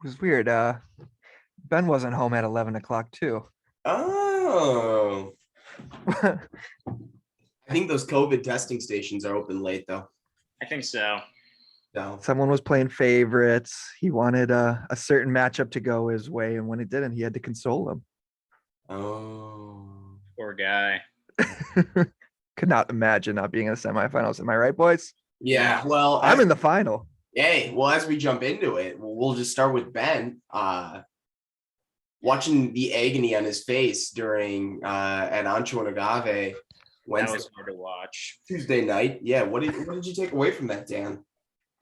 was weird. Ben wasn't home at 11 o'clock too. Oh, I think those COVID testing stations are open late though. I think so. So Someone was playing favorites. He wanted a certain matchup to go his way, and when it didn't, he had to console him. oh, Poor guy. Could not imagine not being in the semifinals. Am I right, boys? yeah. Well, I'm in the final. Hey, well, as we jump into it, we'll just start with Ben. Watching the agony on his face during at Ancho and Agave That Wednesday, was hard to watch. Tuesday night. Yeah, what did you take away from that, Dan?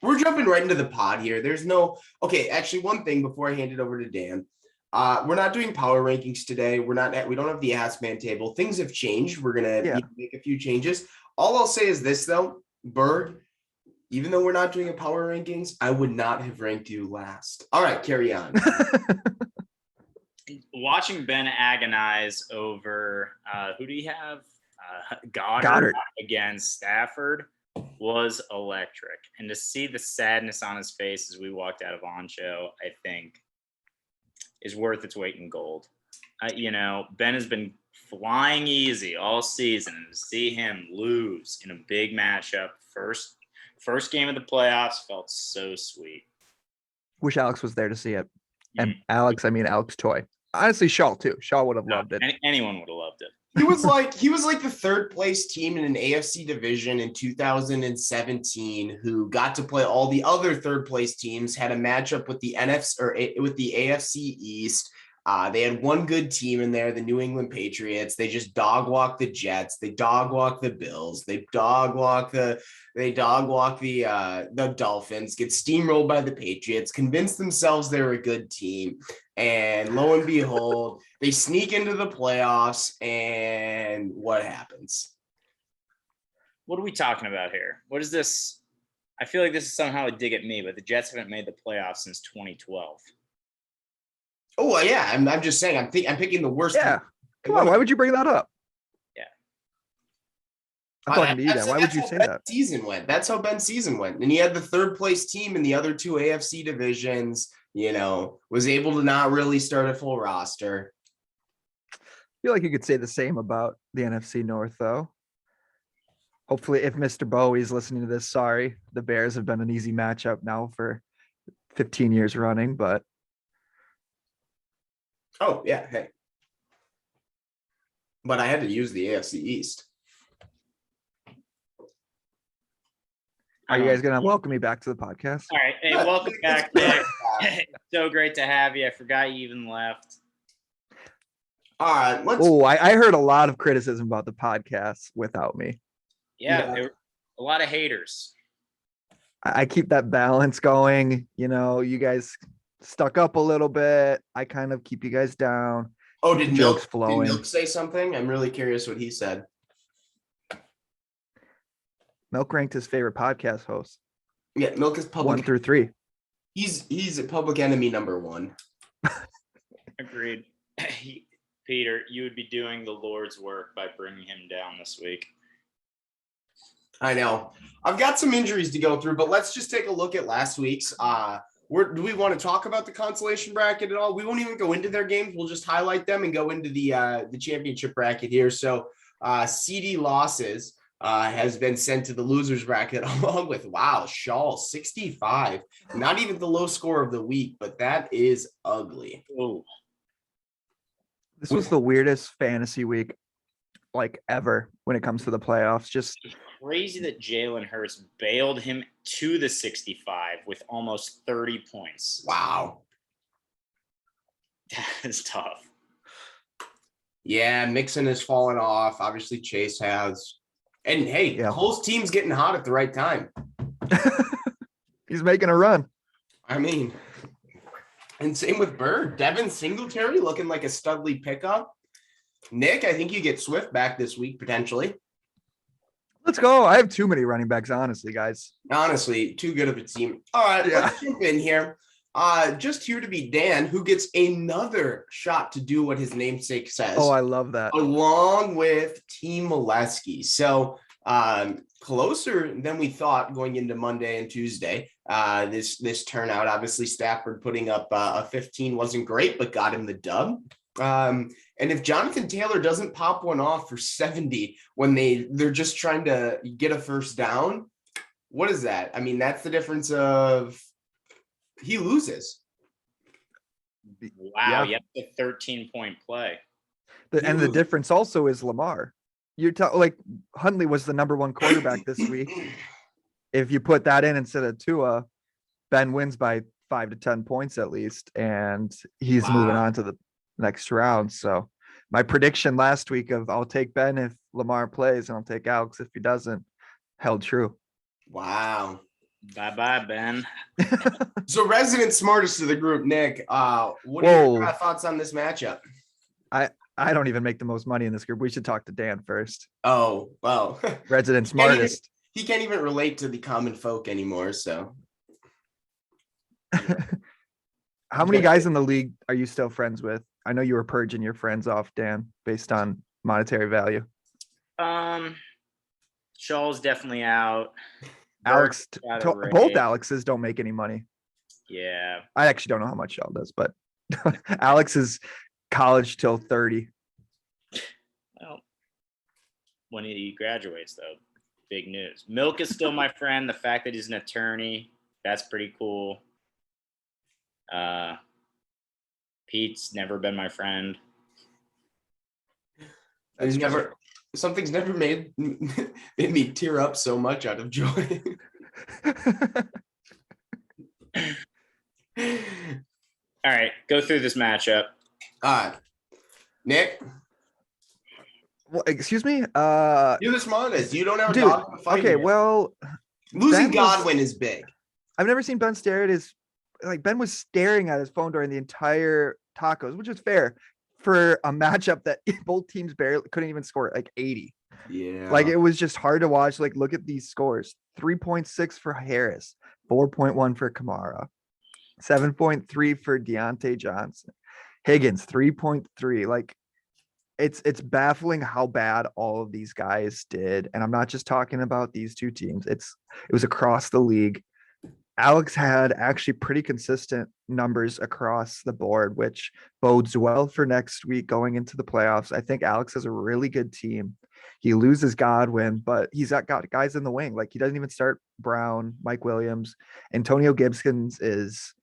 We're jumping right into the pod here. There's no okay. Actually, one thing before I hand it over to Dan, we're not doing power rankings today. We don't have the ass man table. Things have changed. We're gonna make a few changes. All I'll say is this though, Berg. Even though we're not doing a power rankings, I would not have ranked you last. All right, carry on. Watching Ben agonize over who do you have? Goddard against Stafford was electric. And to see the sadness on his face as we walked out of Ancho, I think is worth its weight in gold. Ben has been flying easy all season, and to see him lose in a big matchup, first game of the playoffs, felt so sweet. Wish Alex was there to see it. And Alex Toy. Honestly, Shaw too. Shaw would have loved it. Anyone would have loved it. He was like the third place team in an AFC division in 2017 who got to play all the other third place teams, had a matchup with the NFC or with the AFC East. They had one good team in there, the New England Patriots. They just dog walk the Jets. They dog walk the Bills. They dog walk the Dolphins. Get steamrolled by the Patriots. Convince themselves they're a good team, and lo and behold, they sneak into the playoffs. And what happens? What are we talking about here? What is this? I feel like this is somehow a dig at me, but the Jets haven't made the playoffs since 2012. Oh yeah, I'm just saying. I'm picking the worst. Yeah, come on. Why would you bring that up? Yeah, I'm talking to you, Dan. Why would you say that? Season went. That's how Ben's season went, and he had the third place team in the other two AFC divisions. Was able to not really start a full roster. I feel like you could say the same about the NFC North, though. Hopefully, if Mr. Bowie's listening to this, sorry, the Bears have been an easy matchup now for 15 years running, but. Oh, yeah. Hey. But I had to use the AFC East. Are you guys going to welcome me back to the podcast? All right. Hey, welcome back, Nick. So great to have you. I forgot you even left. All right. I heard a lot of criticism about the podcast without me. Yeah. There were a lot of haters. I keep that balance going. You guys stuck up a little bit. I kind of keep you guys down. Oh, did Milk say something? I'm really curious what he said. Milk ranked his favorite podcast host. Yeah, Milk is public 1 through 3. He's a public enemy number 1. Agreed. Peter, you would be doing the Lord's work by bringing him down this week. I know. I've got some injuries to go through, but let's just take a look at last week's. Do we want to talk about the consolation bracket at all? We won't even go into their games. We'll just highlight them and go into the championship bracket here. So CD losses has been sent to the losers bracket along with, Shaw 65. Not even the low score of the week, but that is ugly. Oh, this was the weirdest fantasy week ever when it comes to the playoffs. Just crazy that Jalen Hurts bailed him to the 65 with almost 30 points. Wow. That is tough. Yeah, Mixon has fallen off. Obviously, Chase has. And hey, Cole's team's getting hot at the right time. He's making a run. I mean, and same with Bird. Devin Singletary looking like a studly pickup. Nick, I think you get Swift back this week, potentially. Let's go. I have too many running backs, honestly, guys. Honestly, too good of a team. All right, let's jump in here. Just here to be Dan, who gets another shot to do what his namesake says. Oh, I love that. Along with Team Molesky. So closer than we thought going into Monday and Tuesday. this turnout. Obviously, Stafford putting up a 15 wasn't great, but got him the dub. And if Jonathan Taylor doesn't pop one off for 70 when they're just trying to get a first down, what is that? I mean, that's the difference of he loses. Wow, you have a 13-point play. And the difference also is Lamar. You're like Huntley was the number one quarterback this week. If you put that in instead of Tua, Ben wins by 5 to 10 points at least, and he's moving on to the next round. So my prediction last week of I'll take Ben if Lamar plays and I'll take Alex if he doesn't held true. Wow. Bye-bye, Ben. So resident smartest of the group, Nick, what are your thoughts on this matchup? I don't even make the most money in this group. We should talk to Dan first. Oh, well. Resident smartest. He can't even relate to the common folk anymore, so. How many guys in the league are you still friends with? I know you were purging your friends off, Dan, based on monetary value. Shaw's definitely out. Alex, both Alexes don't make any money. Yeah. I actually don't know how much Shaw does, but Alex is college till 30. Well, when he graduates, though, big news. Milk is still my friend. The fact that he's an attorney, that's pretty cool. Pete's never been my friend. Something's never made me tear up so much out of joy. All right, go through this matchup. Nick. Well, excuse me. You're the smartest. You don't have a dog in the fight. Okay, here. Well, losing Godwin is big. I've never seen Ben stare at his Ben was staring at his phone during the entire tacos, which is fair for a matchup that both teams barely couldn't even score like 80. Yeah. Like it was just hard to watch. Like, look at these scores: 3.6 for Harris, 4.1 for Kamara, 7.3 for Deontay Johnson, Higgins 3.3. Like it's baffling how bad all of these guys did. And I'm not just talking about these two teams. It was across the league. Alex had actually pretty consistent numbers across the board, which bodes well for next week going into the playoffs. I think Alex has a really good team. He loses Godwin, but he's got guys in the wing. Like he doesn't even start Brown, Mike Williams. Antonio Gibson is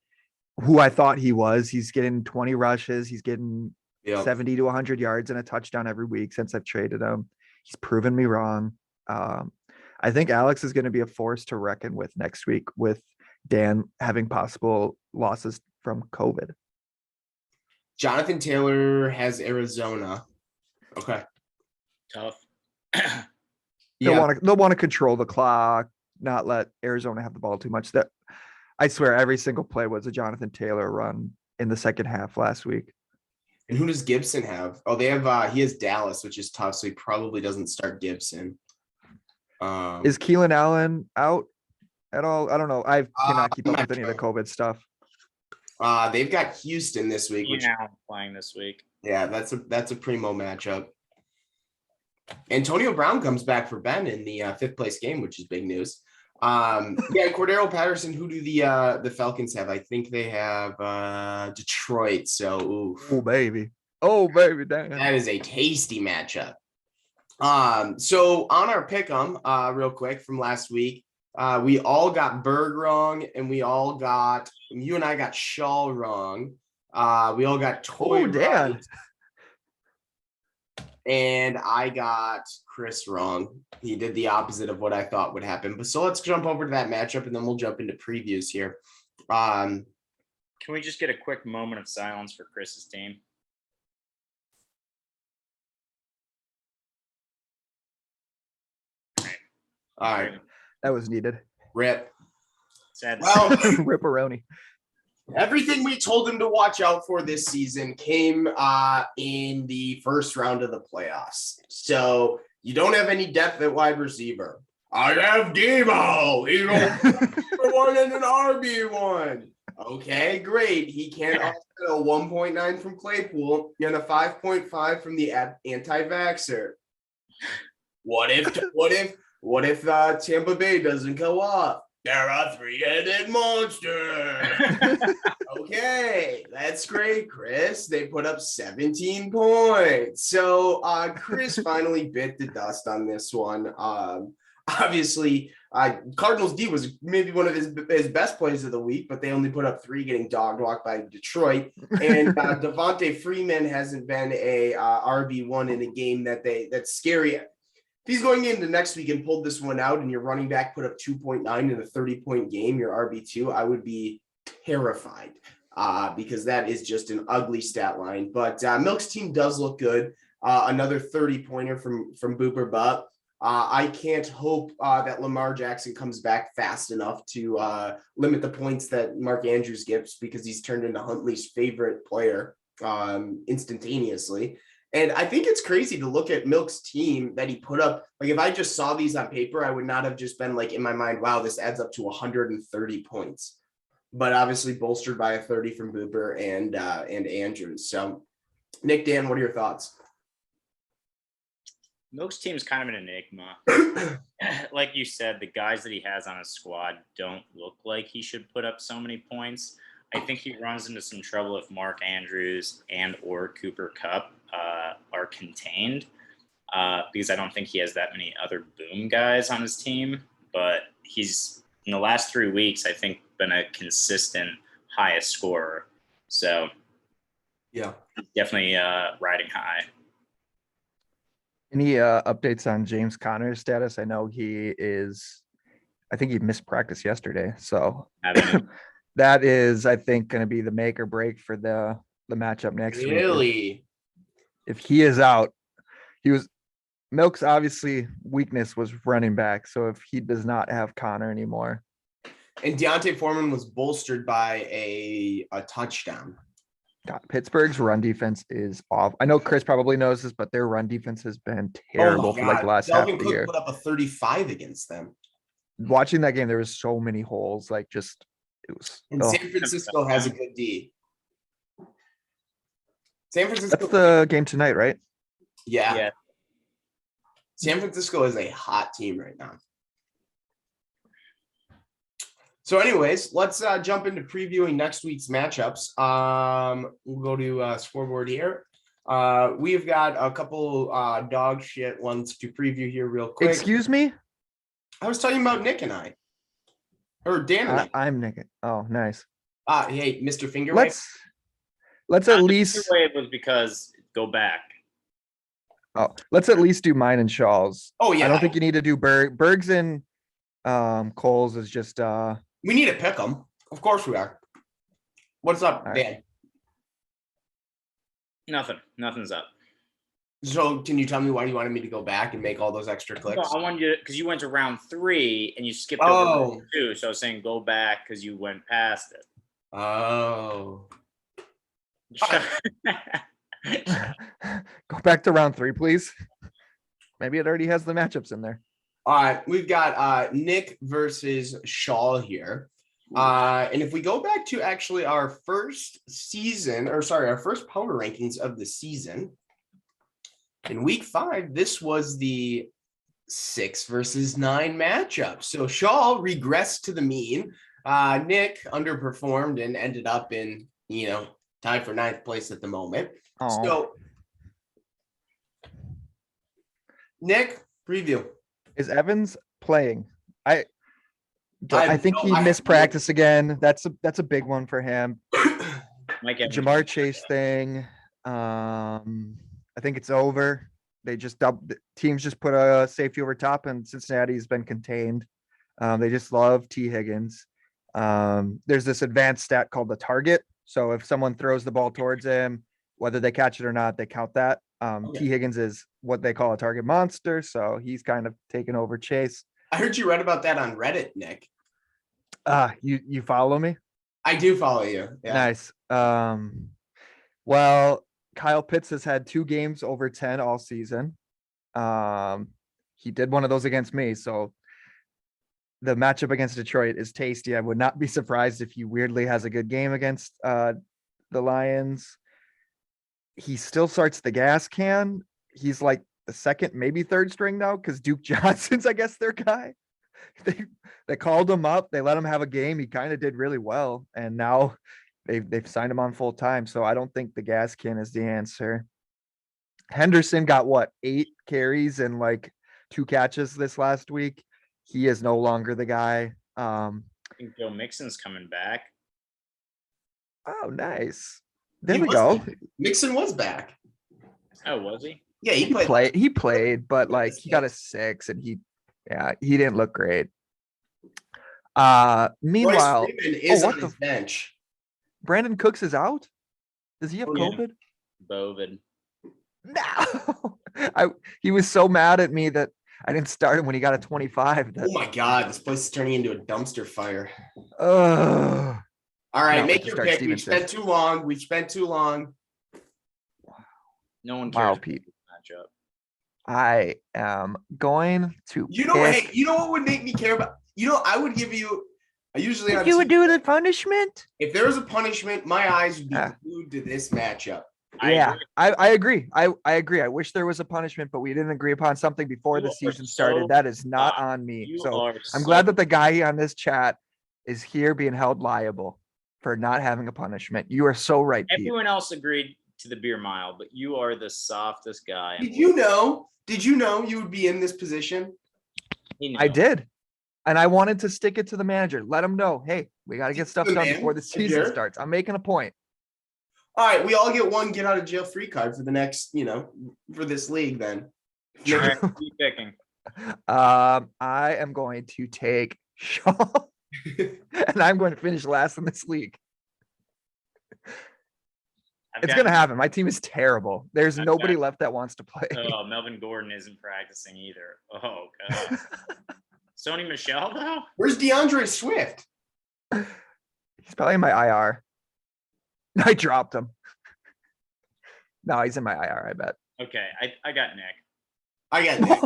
who I thought he was. He's getting 20 rushes. He's getting 70 to 100 yards and a touchdown every week since I've traded him. He's proven me wrong. I think Alex is going to be a force to reckon with next week with Dan having possible losses from COVID. Jonathan Taylor has Arizona. Okay. Tough. They'll want to control the clock, not let Arizona have the ball too much. That I swear every single play was a Jonathan Taylor run in the second half last week. And who does Gibson have? Oh, they have he has Dallas, which is tough, so he probably doesn't start Gibson. Is Keelan Allen out at all? I don't know. I cannot keep up with any of the COVID stuff. They've got Houston this week. Playing this week. Yeah, that's a primo matchup. Antonio Brown comes back for Ben in the fifth place game, which is big news. Cordero Patterson. Who do the Falcons have? I think they have Detroit. So, oof. Oh baby, damn. That is a tasty matchup. So on our pick'em, real quick from last week, we all got Berg wrong, and you and I got Shaw wrong. We all got Toy right, and I got Chris wrong. He did the opposite of what I thought would happen. But so let's jump over to that matchup, and then we'll jump into previews here. Can we just get a quick moment of silence for Chris's team? All right. That was needed. Rip. Sad. Well, Ripperoni. Everything we told him to watch out for this season came in the first round of the playoffs. So you don't have any depth at wide receiver. I have Debo. He's one and an RB1. Okay, great. He can't offset a 1.9 from Claypool and a 5.5 from the anti-vaxxer. What if Tampa Bay doesn't go up? They're a three-headed monster. Okay, that's great, Chris. They put up 17 points. So Chris finally bit the dust on this one. Obviously, Cardinals D was maybe one of his best plays of the week, but they only put up 3, getting dog walked by Detroit. And Devontae Freeman hasn't been a RB1 in a game that's scary. If he's going into next week and pulled this one out and your running back put up 2.9 in a 30-point game, your RB2, I would be terrified because that is just an ugly stat line. But Milk's team does look good. Another 30-pointer from Booper Butt. I can't hope that Lamar Jackson comes back fast enough to limit the points that Mark Andrews gets, because he's turned into Huntley's favorite player instantaneously. And I think it's crazy to look at Milk's team that he put up. Like, if I just saw these on paper, I would not have just been like in my mind, wow, this adds up to 130 points. But obviously bolstered by a 30 from Booper and Andrews. So, Nick, Dan, what are your thoughts? Milk's team's kind of an enigma. Like you said, the guys that he has on his squad don't look like he should put up so many points. I think he runs into some trouble if Mark Andrews and or Cooper Kupp are contained, because I don't think he has that many other boom guys on his team. But he's, in the last 3 weeks, I think, been a consistent highest scorer. So yeah, definitely riding high. Any updates on James Conner's status? I know I think he missed practice yesterday. So that is, I think, going to be the make or break for the matchup next week. Really? If he is out, Milk's obviously weakness was running back. So if he does not have Connor anymore. And Deontay Foreman was bolstered by a touchdown. God, Pittsburgh's run defense is off. I know Chris probably knows this, but their run defense has been terrible for like the last half of the year. Put up a 35 against them. Watching that game, there was so many holes. Like, just it was. And San Francisco has a good D. San Francisco. That's the game tonight, right? Yeah. San Francisco is a hot team right now. So anyways, let's jump into previewing next week's matchups. We'll go to scoreboard here. We've got a couple dog shit ones to preview here real quick. Excuse me? I was talking about Nick and I. Or Dan and I. I'm Nick. Oh, nice. Hey, Mr. Fingerwave. Let's at least. Fingerwave was because go back. Oh, let's at least do mine and Shaw's. Oh, yeah. I don't think you need to do Berg's and Cole's is just we need to pick them. Of course we are. What's up, Dan? Nothing's up. So can you tell me why you wanted me to go back and make all those extra clicks? No, I wanted you to, because you went to round 3 and you skipped over round 2. So I was saying go back because you went past it. Oh. Go back to round 3, please. Maybe it already has the matchups in there. All right, we've got Nick versus Shaw here. And if we go back to actually our first power rankings of the season, in week 5, this was the 6 versus 9 matchup. So Shaw regressed to the mean. Nick underperformed and ended up in, tied for 9th place at the moment. Aww. So, Nick, preview. Is Evans playing? I think he missed practice again. That's a big one for him. Jamar Chase thing. I think it's over. They just teams just put a safety over top, and Cincinnati's been contained. They just love T. Higgins. There's this advanced stat called the target. So if someone throws the ball towards him, whether they catch it or not, they count that. Okay. T. Higgins is what they call a target monster, so he's kind of taken over Chase. I heard you read about that on Reddit, Nick. You follow me? I do follow you. Yeah. Nice. Well, Kyle Pitts has had 2 games over 10 all season. He did one of those against me, so the matchup against Detroit is tasty. I would not be surprised if he weirdly has a good game against the Lions. He still starts the gas can. He's like the second, maybe third string now, because Duke Johnson's, I guess, their guy. they called him up. They let him have a game. He kind of did really well, and now they've signed him on full time. So I don't think the gas can is the answer. Henderson got what, 8 carries and like 2 catches this last week. He is no longer the guy. I think Joe Mixon's coming back. Oh, nice. There He we was go. back. Mixon was back. Oh, was he? Yeah, he played. He played, but like he got a 6 and he didn't look great. Meanwhile, Royce Freeman is what on the his bench. Brandon Cooks is out? Does he have Oh, yeah. COVID? Bovid. No. He was so mad at me that I didn't start him when he got a 25. Oh my God, this place is turning into a dumpster fire. Ugh. All right, No, make to your start pick. We've Stevenson. spent too long. We've spent too long. No one Wow, cares. Pete. Matchup. I am going to You know, hey, you know what would make me care about? You know, I would give you. I usually on you would Tuesday, do the punishment? if there was a punishment, my eyes would be Ah. glued to this matchup. Yeah, I agree. I agree. I wish there was a punishment, but we didn't agree upon something before You the are season so started. That is not hot. on me. You So are I'm so- glad that the guy on this chat is here being held liable for not having a punishment. You are so right, Pete. Everyone else agreed to the beer mile, but you are the softest guy. Did you know? Did you know you would be in this position? He knew. I did. And I wanted to stick it to the manager. Let him know, hey, we got to get stuff The done man, before the the season jerk. starts. I'm making a point. All right, we all get one get out of jail free card for the next, for this league. Then All right, keep picking. I am going to take Shaw, and I'm going to finish last in this league. I've It's got- going to happen. My team is terrible. There's I've nobody got- left that wants to play. Oh, Melvin Gordon isn't practicing either. Oh God. Sony Michelle though. Where's DeAndre Swift? He's probably in my IR. I dropped him. No, he's in my IR, I bet. Okay, I got Nick. I got Nick.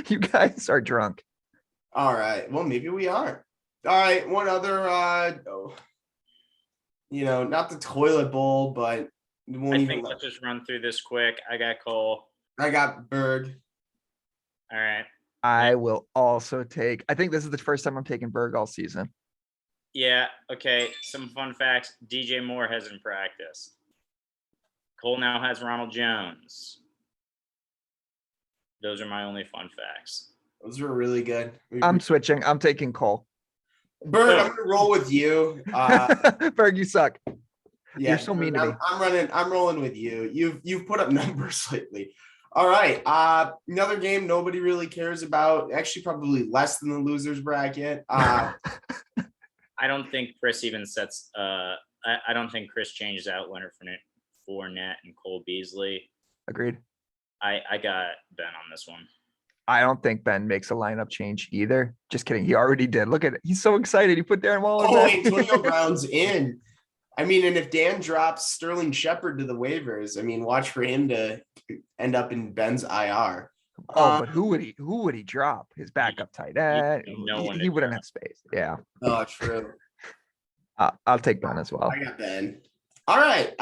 You guys are drunk. All right. Well, maybe we are. All right. One other, not the toilet bowl, but it won't I even think let- let's just run through this quick. I got Cole. I got Berg. All right. I will also take, I think this is the first time I'm taking Berg all season. Yeah. Okay. Some fun facts. DJ Moore hasn't practiced. Cole now has Ronald Jones. Those are my only fun facts. Those were really good. I'm switching. I'm taking Cole. Berg, I'm gonna roll with you. Berg, you suck. Yeah, You're so mean to me. I'm rolling with you. You've put up numbers lately. All right. Another game nobody really cares about. Actually, probably less than the losers bracket. I don't think Chris even sets. I don't think Chris changes out Leonard Fournette and Cole Beasley. Agreed. I got Ben on this one. I don't think Ben makes a lineup change either. Just kidding. He already did. Look at it. He's so excited. He put Darren Waller Oh, back. Antonio Brown's in. I mean, and if Dan drops Sterling Shepard to the waivers, I mean, watch for him to end up in Ben's IR. Oh, but who would he drop? His backup tight end. No one He to wouldn't drop. have space. Yeah. Oh, true. I'll take Ben as well. I got Ben. All right.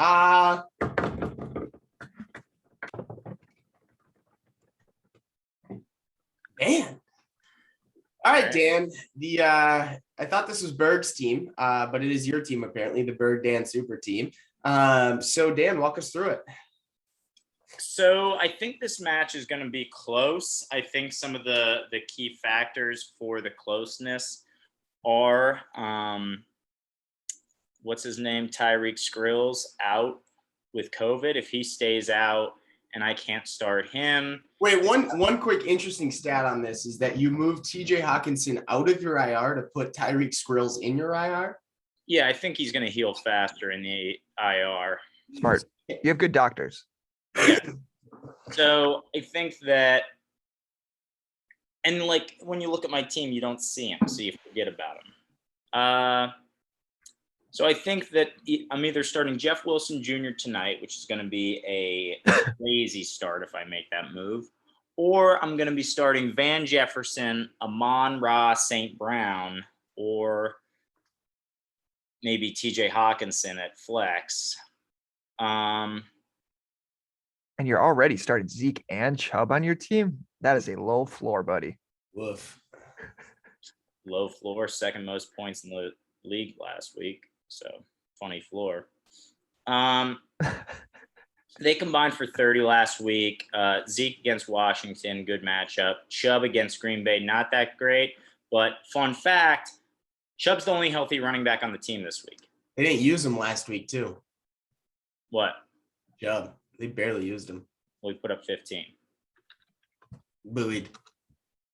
Dan. All right, Dan. I thought this was Berg's team, but it is your team apparently, the Berg Dan Super Team. So Dan, walk us through it. So I think this match is going to be close. I think some of the key factors for the closeness are what's his name? Tyreek Skrills out with COVID. If he stays out and I can't start him. Wait, one quick interesting stat on this is that you moved TJ Hawkinson out of your IR to put Tyreek Skrills in your IR. Yeah, I think he's going to heal faster in the IR. Smart. You have good doctors. So I think that, and like when you look at my team, you don't see him, so you forget about him. So I think that I'm either starting Jeff Wilson Jr. tonight, which is going to be a crazy start if I make that move, or I'm going to be starting Van Jefferson, Amon-Ra St. Brown, or maybe TJ Hawkinson at flex. And you're already started Zeke and Chubb on your team. That is a low floor, buddy. Woof. low floor, second most points in the league last week. So funny floor. They combined for 30 last week. Zeke against Washington, good matchup. Chubb against Green Bay, not that great. But fun fact, Chubb's the only healthy running back on the team this week. They didn't use him last week too. What? Chubb. They barely used him. We put up 15. Buoyed.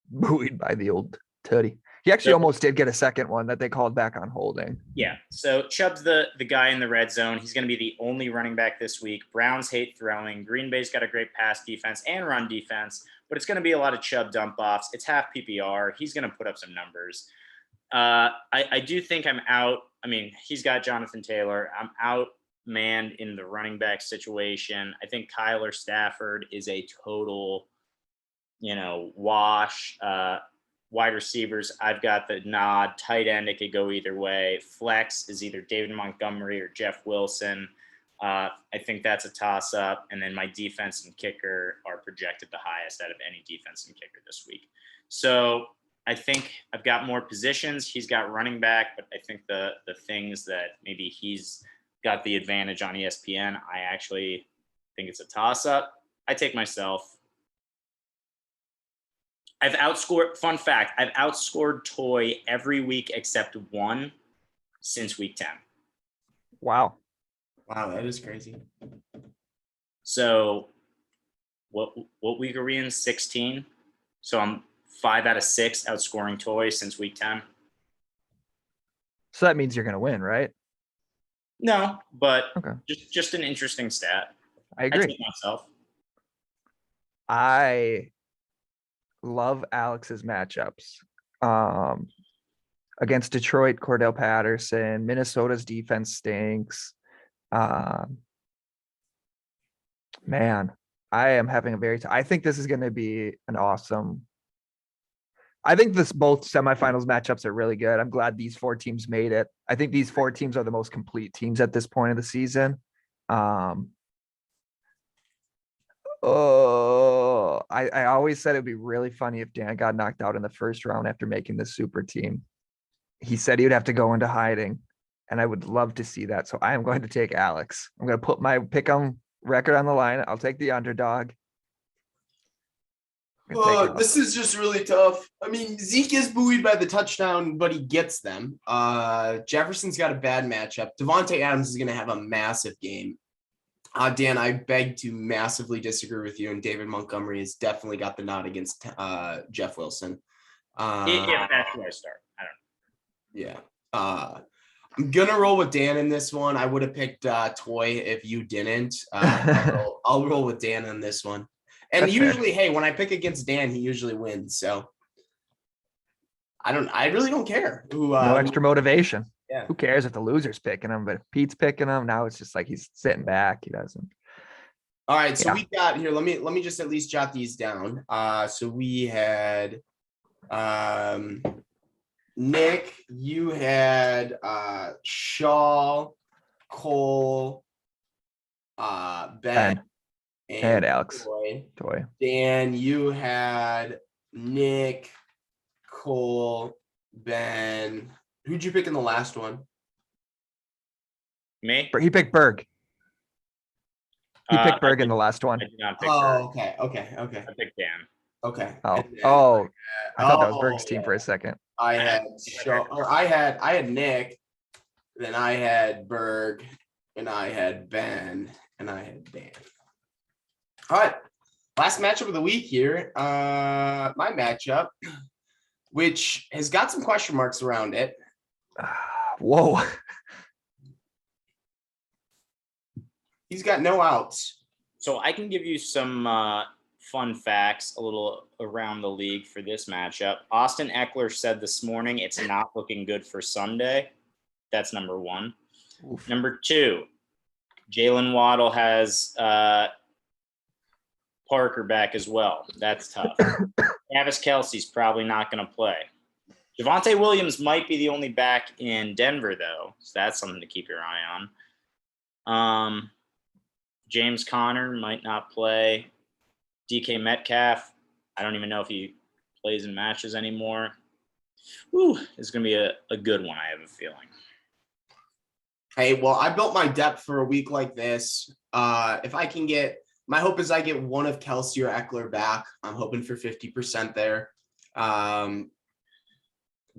Buoyed by the old Teddy. He actually almost did get a second one that they called back on holding. Yeah. So Chubb's the guy in the red zone. He's going to be the only running back this week. Browns hate throwing. Green Bay's got a great pass defense and run defense, but it's going to be a lot of Chubb dump offs. It's half PPR. He's going to put up some numbers. I do think I'm out. I mean, he's got Jonathan Taylor. I'm outmanned in the running back situation. I think Kyler Stafford is a total, wash. Wide receivers, I've got the nod. Tight end, it could go either way. Flex is either David Montgomery or Jeff Wilson. I think that's a toss-up. And then my defense and kicker are projected the highest out of any defense and kicker this week. So I think I've got more positions. He's got running back, but I think the things that maybe he's got the advantage on ESPN, I actually think it's a toss-up. I take myself. Fun fact, I've outscored Toy every week except one since week 10. Wow. Wow, that is crazy. So what week are we in? 16. So I'm 5 out of 6 outscoring Toy since week 10. So that means you're going to win, right? No, but Okay. just an interesting stat. I agree. take myself. I love Alex's matchups. Against Detroit, Cordell Patterson. Minnesota's defense stinks. Man, I am having a I think this is going to be an awesome. I think both semifinals matchups are really good. I'm glad these 4 teams made it. I think these 4 teams are the most complete teams at this point of the season. I always said it'd be really funny if Dan got knocked out in the first round after making the super team. He said he would have to go into hiding, and I would love to see that. So I am going to take Alex. I'm going to put my pick on record on the line. I'll take the underdog. This is just really tough. I mean, Zeke is buoyed by the touchdown, but he gets them. Jefferson's got a bad matchup. Devontae Adams is going to have a massive game. Dan, I beg to massively disagree with you, and David Montgomery has definitely got the nod against Jeff Wilson. If that's where I start. I don't know. Yeah. I'm going to roll with Dan in this one. I would have picked Toy if you didn't. I'll roll with Dan on this one. And That's usually, hey, when I pick against Dan, he usually wins. So I really don't care. No extra motivation. Yeah. Who cares if the loser's picking him, but if Pete's picking him, now it's just like he's sitting back. He doesn't. All right. So Yeah. we got here. Let me just at least jot these down. So we had Nick, you had Shaw, Cole, Ben. And Alex. Toy. Dan, you had Nick, Cole, Ben. Who'd you pick in the last one? Me? He picked Berg. He picked Berg I in the last one. did not pick Berg. Okay. I picked Dan. Okay. Oh, And then I thought that was Berg's team for a second. I had I had Nick, then I had Berg, and I had Ben, and I had Dan. All right. Last matchup of the week here. My matchup, which has got some question marks around it. Whoa. He's got no outs. So I can give you some fun facts a little around the league for this matchup. Austin Eckler said this morning it's not looking good for Sunday. That's number 1. Oof. Number 2, Jalen Waddle has Parker back as well. That's tough. Travis Kelce's probably not going to play. Javonte Williams might be the only back in Denver, though. So that's something to keep your eye on. James Conner might not play. DK Metcalf, I don't even know if he plays in matches anymore. it's going to be a good one, I have a feeling. Hey, well, I built my depth for a week like this. If I can get, my hope is I get one of Kelsey or Eckler back. I'm hoping for 50% there.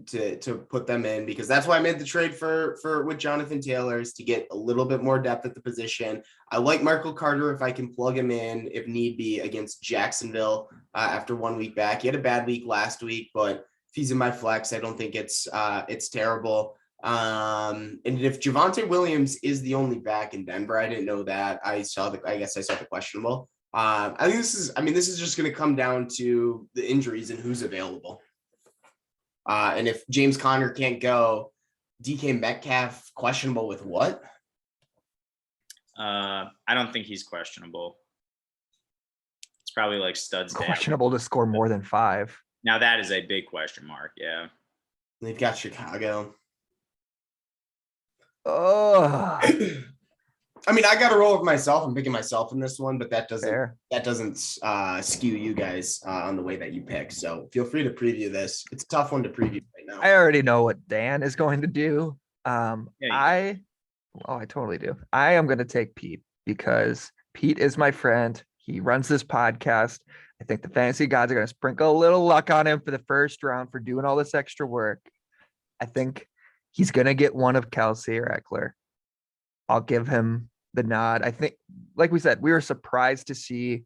To put them in, because that's why I made the trade for with Jonathan Taylor, is to get a little bit more depth at the position. I like Michael Carter if I can plug him in if need be against Jacksonville after 1 week back. He had a bad week last week, but if he's in my flex, I don't think it's terrible. And if Javonte Williams is the only back in Denver, I didn't know that. I guess I saw the questionable. I think this is just going to come down to the injuries and who's available. And if James Conner can't go, DK Metcalf questionable with what? I don't think he's questionable. It's probably like studs down. Questionable to score more than 5. Now that is a big question mark. Yeah. They've got Chicago. Oh, I mean, I got to roll with myself. I'm picking myself in this one, but that doesn't skew you guys on the way that you pick. So feel free to preview this. It's a tough one to preview right now. I already know what Dan is going to do. I totally do. I am going to take Pete because Pete is my friend. He runs this podcast. I think the fantasy gods are going to sprinkle a little luck on him for the first round for doing all this extra work. I think he's going to get one of Kelsey or Eckler. I'll give him the nod. I think, like we said, we were surprised to see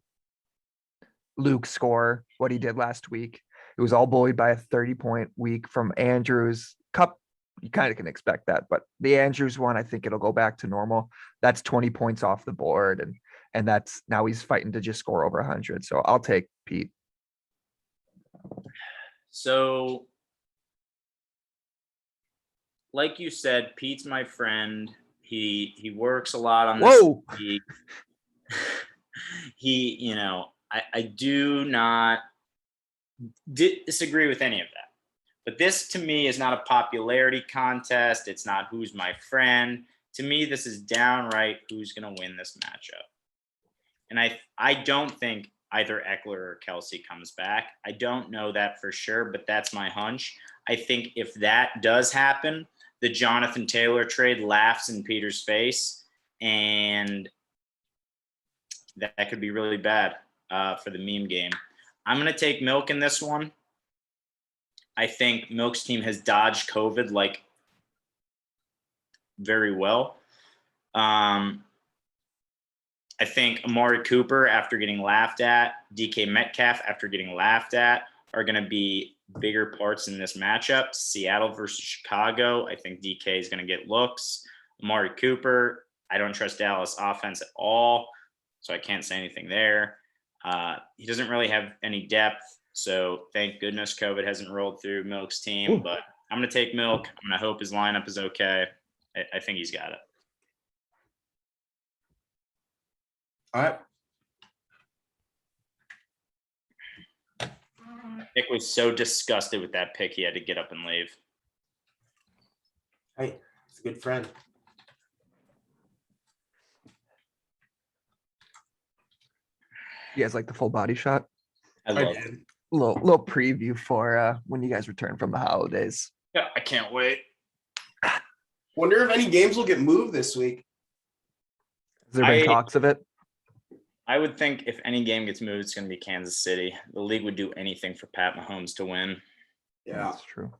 Luke score what he did last week. It was all buoyed by a 30-point week from Andrews. Cup, you kind of can expect that, but the Andrews one, I think it'll go back to normal. That's 20 points off the board, and that's now he's fighting to just score over 100. So I'll take Pete. So, like you said, Pete's my friend. He works a lot on this. Whoa. I do not disagree with any of that. But this, to me, is not a popularity contest. It's not who's my friend. To me, this is downright who's going to win this matchup. And I don't think either Eckler or Kelsey comes back. I don't know that for sure, but that's my hunch. I think if that does happen, the Jonathan Taylor trade laughs in Peter's face, and that could be really bad for the meme game. I'm going to take Milk in this one. I think Milk's team has dodged COVID very well. I think Amari Cooper, after getting laughed at, DK Metcalf, after getting laughed at, are going to be bigger parts in this matchup. Seattle versus Chicago, I think DK is going to get looks. Amari Cooper, I don't trust Dallas offense at all, so I can't say anything there. He doesn't really have any depth, so thank goodness COVID hasn't rolled through Milk's team. But I'm going to take Milk. I'm going to hope his lineup is okay. I think he's got it. All right. Nick was so disgusted with that pick, he had to get up and leave. Hey, it's a good friend. You guys like the full body shot? I love it. Little preview for when you guys return from the holidays. Yeah, I can't wait. Wonder if any games will get moved this week. Has there been talks of it? I would think if any game gets moved, it's going to be Kansas City. The league would do anything for Pat Mahomes to win. Yeah, that's true.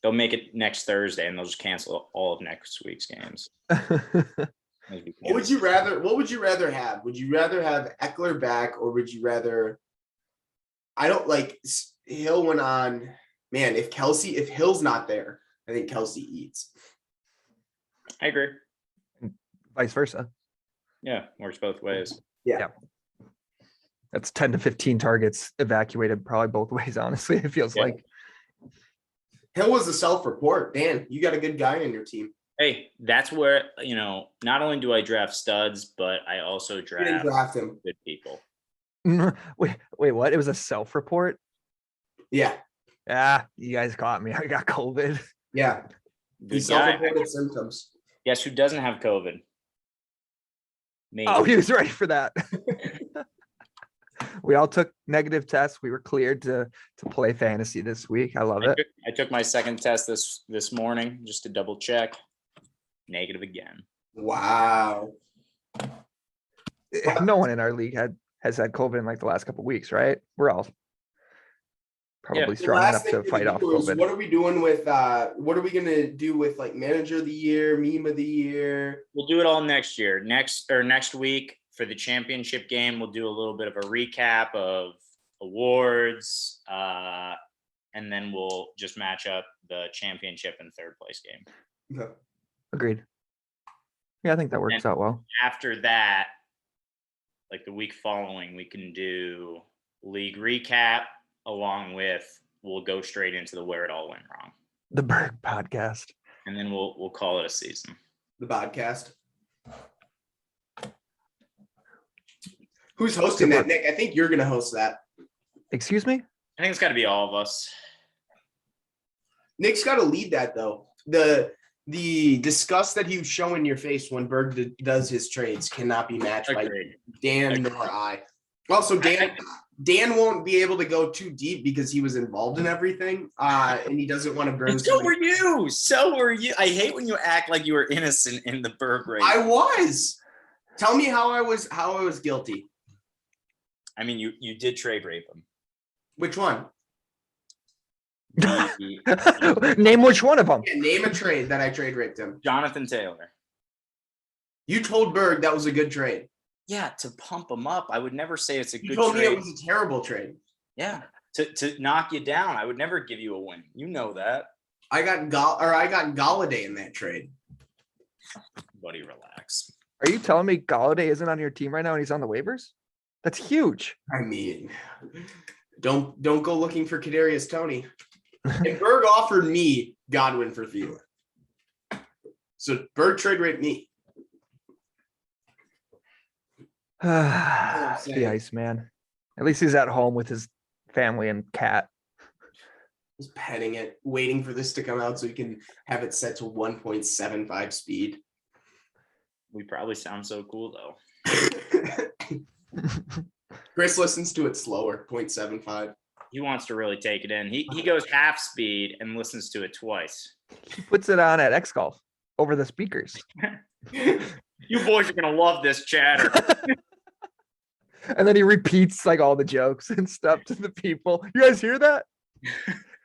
They'll make it next Thursday, and they'll just cancel all of next week's games. What would you rather have? Would you rather have Eckler back, or would you rather? I don't like Hill went on. Man, if Hill's not there, I think Kelsey eats. I agree. Vice versa. Yeah, works both ways. Yeah. That's 10 to 15 targets evacuated probably both ways, honestly. It feels like. Hill was a self-report. Dan, you got a good guy in your team. Hey, that's where, not only do I draft studs, but I also draft him. Good people. Wait, what? It was a self-report? Yeah. You guys caught me. I got COVID. Yeah. He self-reported symptoms. Guess who doesn't have COVID? Me. Oh, he was ready for that. We all took negative tests. We were cleared to play fantasy this week. I love it. I took my second test this morning just to double check. Negative again. Wow. No one in our league has had COVID in like the last couple of weeks, right? We're all probably The strong last enough thing to for the fight off viewers, COVID. what are we doing with what are we gonna do with like manager of the year, meme of the year? We'll do it all next year. Next week for the championship game, we'll do a little bit of a recap of awards, and then we'll just match up the championship and third place game. Okay. Agreed. Yeah, I think that works out well. After that, like the week following, we can do league recap along with we'll go straight into the where it all went wrong. The Berg podcast. And then we'll call it a season. The podcast. Who's hosting that, Nick? I think you're gonna host that. Excuse me? I think it's got to be all of us. Nick's got to lead that though. The disgust that he was showing your face when Berg does his trades cannot be matched by Dan nor I. Also, Dan won't be able to go too deep because he was involved in everything, and he doesn't want to burn. And so were you. So were you. I hate when you act like you were innocent in the Berg race. I was. Tell me how I was guilty. I mean, you did trade rape him. Which one? Name which one of them. Yeah, name a trade that I trade raped him. Jonathan Taylor. You told Berg that was a good trade. Yeah, to pump him up. I would never say it's a You good told trade. me it was a terrible trade. Yeah, to knock you down. I would never give you a win. You know that. I got Galladay in that trade. Buddy, relax. Are you telling me Galladay isn't on your team right now and he's on the waivers? That's huge. I mean, don't go looking for Kadarius Toney. And Berg offered me Godwin for Thielen. So Berg trade raped me. The Iceman. At least he's at home with his family and cat. Just petting it, waiting for this to come out so he can have it set to 1.75 speed. We probably sound so cool though. Chris listens to it slower, 0.75. He wants to really take it in. He goes half speed and listens to it twice. He puts it on at X Golf over the speakers. You boys are gonna love this chatter. And then he repeats like all the jokes and stuff to the people. You guys hear that?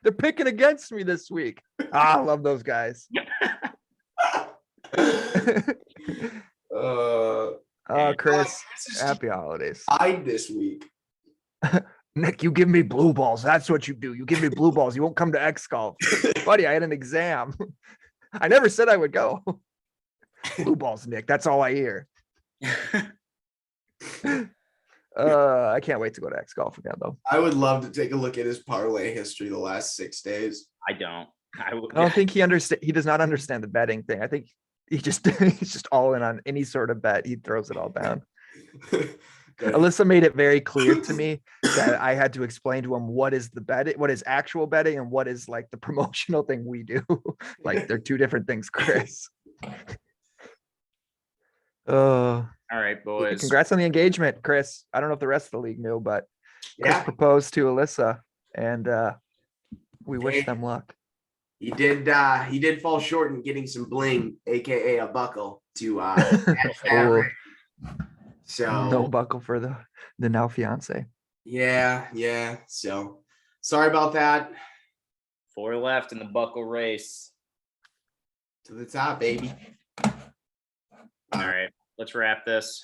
They're picking against me this week. I love those guys. Chris, happy holidays. Died this week. Nick, you give me blue balls. That's what you do. You give me blue balls. You won't come to X Golf. Buddy, I had an exam. I never said I would go. Blue balls, Nick. That's all I hear. I can't wait to go to X Golf again, though. I would love to take a look at his parlay history the last 6 days. I don't. I don't think he does not understand the betting thing. I think he's just all in on any sort of bet. He throws it all down. Alyssa made it very clear to me that I had to explain to him what is the bet, what is actual betting, and what is like the promotional thing we do. Like they're two different things, Chris. All right, boys. Congrats on the engagement, Chris. I don't know if the rest of the league knew, but Chris proposed to Alyssa, and we wish them luck. He did fall short in getting some bling, aka a buckle, to add. So no buckle for the now fiance. Yeah. So sorry about that. 4 left in the buckle race. To the top, baby. All right, let's wrap this.